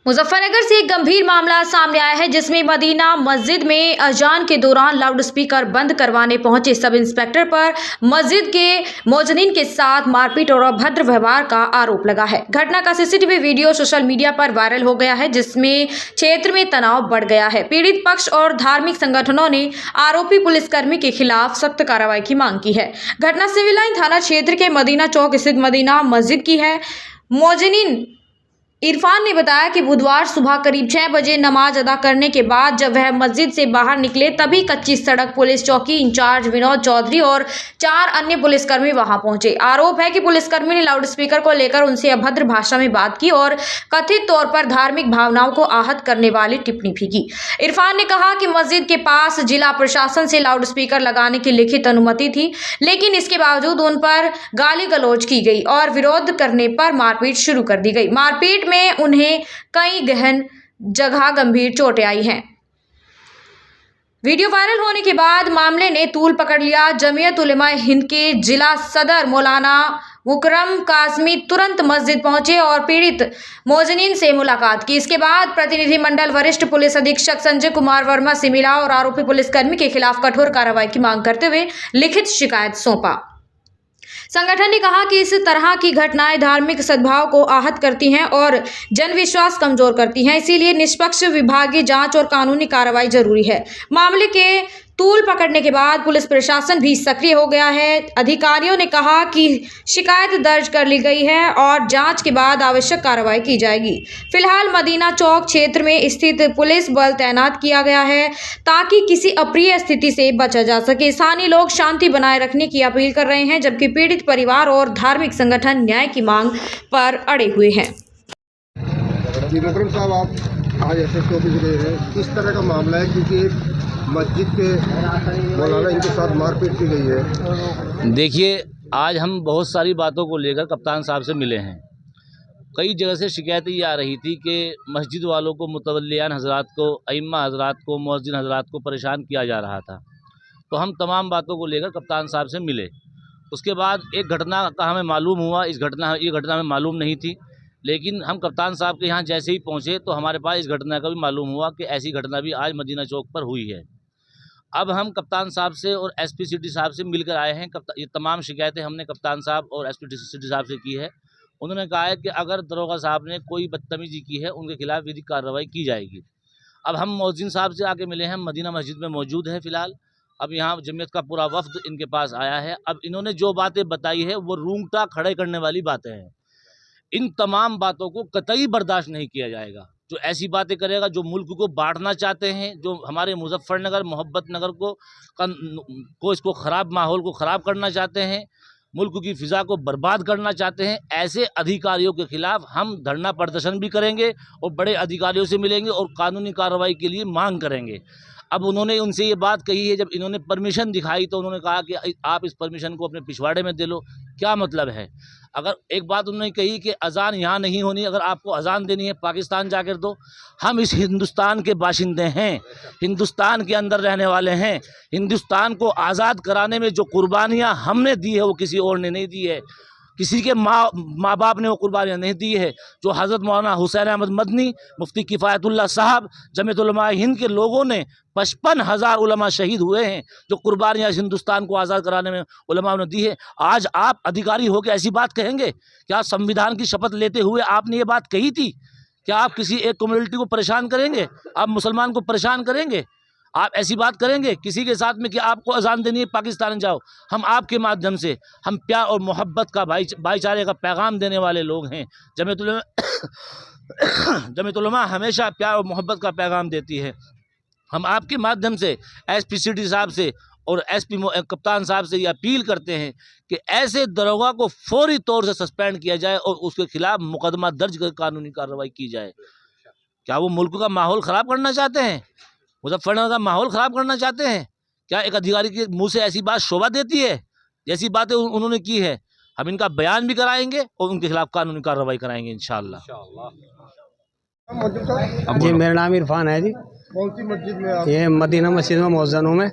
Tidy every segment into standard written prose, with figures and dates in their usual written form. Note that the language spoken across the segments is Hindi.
मुजफ्फरनगर से एक गंभीर मामला सामने आया है, जिसमें मदीना मस्जिद में अजान के दौरान लाउडस्पीकर बंद करवाने पहुंचे सब इंस्पेक्टर पर मस्जिद के मोजनिन के साथ मारपीट और अभद्र व्यवहार का आरोप लगा है। घटना का सीसीटीवी वीडियो सोशल मीडिया पर वायरल हो गया है, जिसमें क्षेत्र में तनाव बढ़ गया है। पीड़ित पक्ष और धार्मिक संगठनों ने आरोपी पुलिसकर्मी के खिलाफ सख्त कार्रवाई की मांग की है। घटना सिविल लाइन थाना क्षेत्र के मदीना चौक स्थित मदीना मस्जिद की है। मोजनिन इरफान ने बताया कि बुधवार सुबह करीब 6 बजे नमाज अदा करने के बाद जब वह मस्जिद से बाहर निकले, तभी कच्ची सड़क पुलिस चौकी इंचार्ज विनोद चौधरी और 4 अन्य पुलिसकर्मी वहां पहुंचे। आरोप है कि पुलिसकर्मी ने लाउडस्पीकर को लेकर उनसे अभद्र भाषा में बात की और कथित तौर पर धार्मिक भावनाओं को आहत करने वाली टिप्पणी भी की। इरफान ने कहा कि मस्जिद के पास जिला प्रशासन से लाउडस्पीकर लगाने की लिखित अनुमति थी, लेकिन इसके बावजूद उन पर गाली गलौज की गई और विरोध करने पर मारपीट शुरू कर दी गई। मारपीट में उन्हें कई गहन जगह गंभीर चोटें आई हैं। वीडियो वायरल होने के बाद मामले ने तूल पकड़ लिया। जमीयत उलेमा हिंद के जिला सदर मौलाना मुकरम कासमी तुरंत मस्जिद पहुंचे और पीड़ित मोजनिन से मुलाकात की। इसके बाद प्रतिनिधिमंडल वरिष्ठ पुलिस अधीक्षक संजय कुमार वर्मा से मिला और आरोपी पुलिसकर्मी के खिलाफ कठोर कार्रवाई की मांग करते हुए लिखित शिकायत सौंपा। संगठन ने कहा कि इस तरह की घटनाएं धार्मिक सद्भाव को आहत करती हैं और जनविश्वास कमजोर करती हैं, इसीलिए निष्पक्ष विभागीय जांच और कानूनी कार्रवाई जरूरी है। मामले के तूल पकड़ने के बाद पुलिस प्रशासन भी सक्रिय हो गया है। अधिकारियों ने कहा कि शिकायत दर्ज कर ली गई है और जांच के बाद आवश्यक कार्रवाई की जाएगी। फिलहाल मदीना चौक क्षेत्र में स्थित पुलिस बल तैनात किया गया है ताकि किसी अप्रिय स्थिति से बचा जा सके। स्थानीय लोग शांति बनाए रखने की अपील कर रहे हैं, जबकि पीड़ित परिवार और धार्मिक संगठन न्याय की मांग पर अड़े हुए हैं। मुकरम साहब, आप आज एसएसपी ऑफिस गए हैं, किस तरह का मामला है? क्योंकि मस्जिद के मौलाना इनके साथ मारपीट की गई है। देखिए, आज हम बहुत सारी बातों को लेकर कप्तान साहब से मिले हैं। कई जगह से शिकायतें ये आ रही थी कि मस्जिद वालों को, मुतवल्लियान हजरात को, अइम्मा हजरात को, मुअज्जिन हजरात को परेशान किया जा रहा था। तो हम तमाम बातों को लेकर कप्तान साहब से मिले। उसके बाद एक घटना का हमें मालूम हुआ। ये घटना हमें मालूम नहीं थी, लेकिन हम कप्तान साहब के यहाँ जैसे ही पहुँचे तो हमारे पास इस घटना का भी मालूम हुआ कि ऐसी घटना भी आज मदीना चौक पर हुई है। अब हम कप्तान साहब से और एसपी सिटी साहब से मिलकर आए हैं। ये तमाम शिकायतें हमने कप्तान साहब और एसपी सिटी साहब से की है। उन्होंने कहा है कि अगर दरोगा साहब ने कोई बदतमीजी की है, उनके खिलाफ विधिक कार्रवाई की जाएगी। अब हम मौजिन साहब से आके मिले हैं, मदीना मस्जिद में मौजूद है फिलहाल। अब यहाँ जमीयत का पूरा वफ्द इनके पास आया है। अब इन्होंने जो बातें बताई है वो रूंगटा खड़े करने वाली बातें हैं। इन तमाम बातों को कतई बर्दाश्त नहीं किया जाएगा। जो ऐसी बातें करेगा, जो मुल्क को बांटना चाहते हैं, जो हमारे मुजफ्फरनगर, मोहब्बत नगर को इसको ख़राब माहौल को ख़राब करना चाहते हैं, मुल्क की फ़िज़ा को बर्बाद करना चाहते हैं, ऐसे अधिकारियों के ख़िलाफ़ हम धरना प्रदर्शन भी करेंगे और बड़े अधिकारियों से मिलेंगे और कानूनी कार्रवाई के लिए मांग करेंगे। अब उन्होंने उनसे ये बात कही है, जब इन्होंने परमिशन दिखाई तो उन्होंने कहा कि आप इस परमिशन को अपने पिछवाड़े में दे लो। क्या मतलब है? अगर एक बात उन्होंने कही कि अजान यहाँ नहीं होनी, अगर आपको अजान देनी है पाकिस्तान जाकर दो। हम इस हिंदुस्तान के बाशिंदे हैं, हिंदुस्तान के अंदर रहने वाले हैं। हिंदुस्तान को आज़ाद कराने में जो कुर्बानियाँ हमने दी है वो किसी और ने नहीं दी है। किसी के माँ बाप ने वो कुर्बानियाँ नहीं दी है। जो हज़रत मौलाना हुसैन अहमद मदनी, मुफ्ती किफ़ायतुल्लाह साहब, जमीयत उलमा हिंद के लोगों ने 55,000 उलमा शहीद हुए हैं, जो कुर्बानियाँ हिंदुस्तान को आज़ाद कराने में उलमा ने दी है। आज आप अधिकारी हो के ऐसी बात कहेंगे? क्या संविधान की शपथ लेते हुए आपने ये बात कही थी? क्या आप किसी एक कम्युनिटी को परेशान करेंगे? आप मुसलमान को परेशान करेंगे? आप ऐसी बात करेंगे किसी के साथ में कि आपको अजान देनी है पाकिस्तान जाओ? हम आपके माध्यम से हम प्यार और मोहब्बत का, भाईचारे का पैगाम देने वाले लोग हैं। जमीयत उलमा हमेशा प्यार और मोहब्बत का पैगाम देती है। हम आपके माध्यम से एसपी सिटी साहब से और एसपी कप्तान साहब से ये अपील करते हैं कि ऐसे दरोगा को फौरी तौर से सस्पेंड किया जाए और उसके खिलाफ मुकदमा दर्ज कर कानूनी कार्रवाई की जाए। क्या वो मुल्क का माहौल ख़राब करना चाहते हैं? मुजफ्फरनगर का माहौल ख़राब करना चाहते हैं? क्या एक अधिकारी के मुंह से ऐसी बात शोभा देती है? जैसी बातें उन्होंने की है, हम इनका बयान भी कराएंगे और उनके खिलाफ कानूनी कार्रवाई कराएंगे इंशाअल्लाह। जी, मेरा नाम इरफान है जी। कौन सी मस्जिद में आप? ये मदीना मस्जिद में मौजूद हूँ मैं।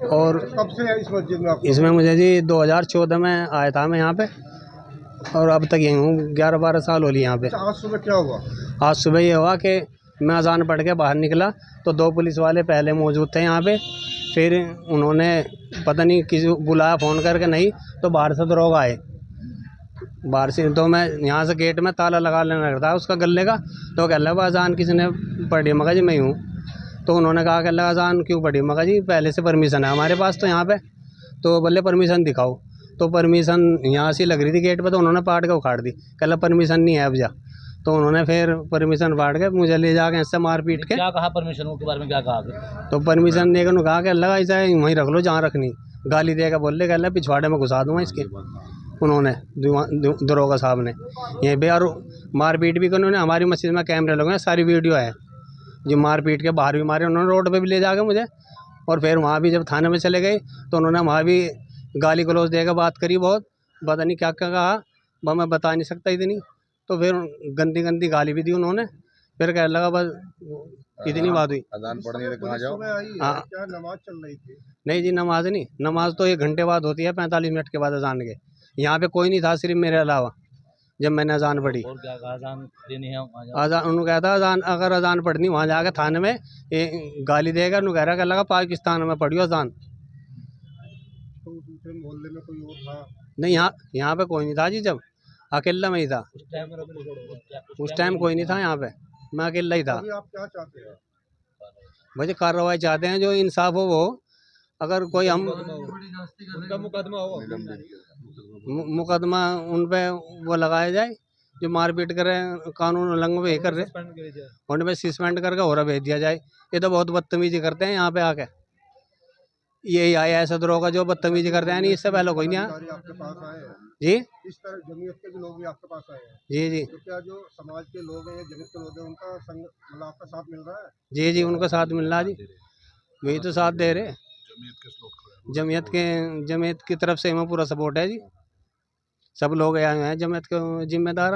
और कब से है इस मस्जिद में आप? इसमें मुझे जी 2014 में आया था मैं यहाँ पे, और अब तक यहीं हूँ। 11-12 साल हो लिए यहाँ पे। आज सुबह क्या हुआ? आज सुबह ये हुआ कि मैं अजान पढ़ के बाहर निकला तो 2 पुलिस वाले पहले मौजूद थे यहाँ पे। फिर उन्होंने पता नहीं किसी बुलाया फ़ोन करके, नहीं तो बाहर से दरोगा आए बाहर से। तो मैं यहाँ से गेट में ताला लगा लेने लगा था उसका गले का। तो कह लगा अजान किसने पढ़ी? मगा जी मैं हूँ। तो उन्होंने कहा कि अजान क्यों पढ़ी? मगा जी पहले से परमिशन है हमारे पास तो यहाँ पे। तो बोले परमिशन दिखाओ। तो परमिशन यहाँ से लग रही थी गेट पे, तो उन्होंने पाट के उखाड़ दी। कह परमिशन नहीं है अब जा। तो उन्होंने फिर परमिशन फाड़ के मुझे ले जाके इससे मार पीट के। क्या कहा परमिशन के बारे में, क्या कहा? तो परमिशन देकर उन्होंने कहा कि अल्लाह ऐसा है वहीं रख लो जहाँ रखनी। गाली देकर बोल रहे कह पिछवाड़े में घुसा दूँगा इसके। उन्होंने दरोगा साहब ने यहीं पे। और मारपीट भी की उन्होंने। हमारी मस्जिद में कैमरे लगे हैं, सारी वीडियो है। जो मारपीट के बाहर भी मारे उन्होंने, रोड पे भी ले जाके मुझे। और फिर वहाँ भी जब थाने में चले गए तो उन्होंने वहाँ भी गाली गलौज देकर बात करी बहुत। पता नहीं क्या क्या कहा, वह मैं बता नहीं सकता इतनी। तो फिर गंदी गंदी गाली भी दी उन्होंने। फिर कह लगा बस इतनी बात हुई। अजान पढ़ने तो कहाँ जाओ? हाँ। क्या नमाज चल रही थी? नहीं जी, नमाज नहीं। नमाज तो 1 घंटे बाद होती है, 45 मिनट के बाद अजान के। यहाँ पे कोई नहीं था सिर्फ मेरे अलावा जब मैंने अजान पढ़ी। और क्या कहा? अजान देनी है अजान उन्होंने कहा था अजान अगर अजान पढ़नी वहाँ जाकर थाने में गाली देगा। उन्होंने कह रहा कि लगा पाकिस्तान में पढ़ियो अजान। तो दूसरे मोहल्ले में कोई और था? नहीं, यहाँ पे कोई नहीं था जी। जब अकेला में ही था उस टाइम कोई नहीं था यहाँ पे, मैं अकेला ही था। अभी आप क्या चाहते हैं? मुझे कार्रवाई चाहते हैं, जो इंसाफ हो वो। अगर कोई हम मुकदमा उन पे वो लगाया जाए जो मारपीट करे, कानून उल्लंघन कर रहे, उन पे सस्पेंड करके और भेज दिया जाए। ये तो बहुत बदतमीजी करते हैं यहाँ पे आके। यही आया ऐसा दरोगा जो बदतमीजी करते हैं, नहीं इससे पहले कोई नहीं आया। आपके पास आए हैं जी इस तरह जमीयत के भी लोग भी आपके पास आए हैं? जी जी तो क्या जो समाज के लोग हैं या जमीयत के लोग हैं उनका संग मतलब आपका साथ मिल रहा है? जी जी, उनका साथ मिल रहा है जी। वही तो साथ दे रहे। जमीयत की तरफ से हमें पूरा सपोर्ट है जी। सब लोग आए हुए हैं जमीयत के जिम्मेदार।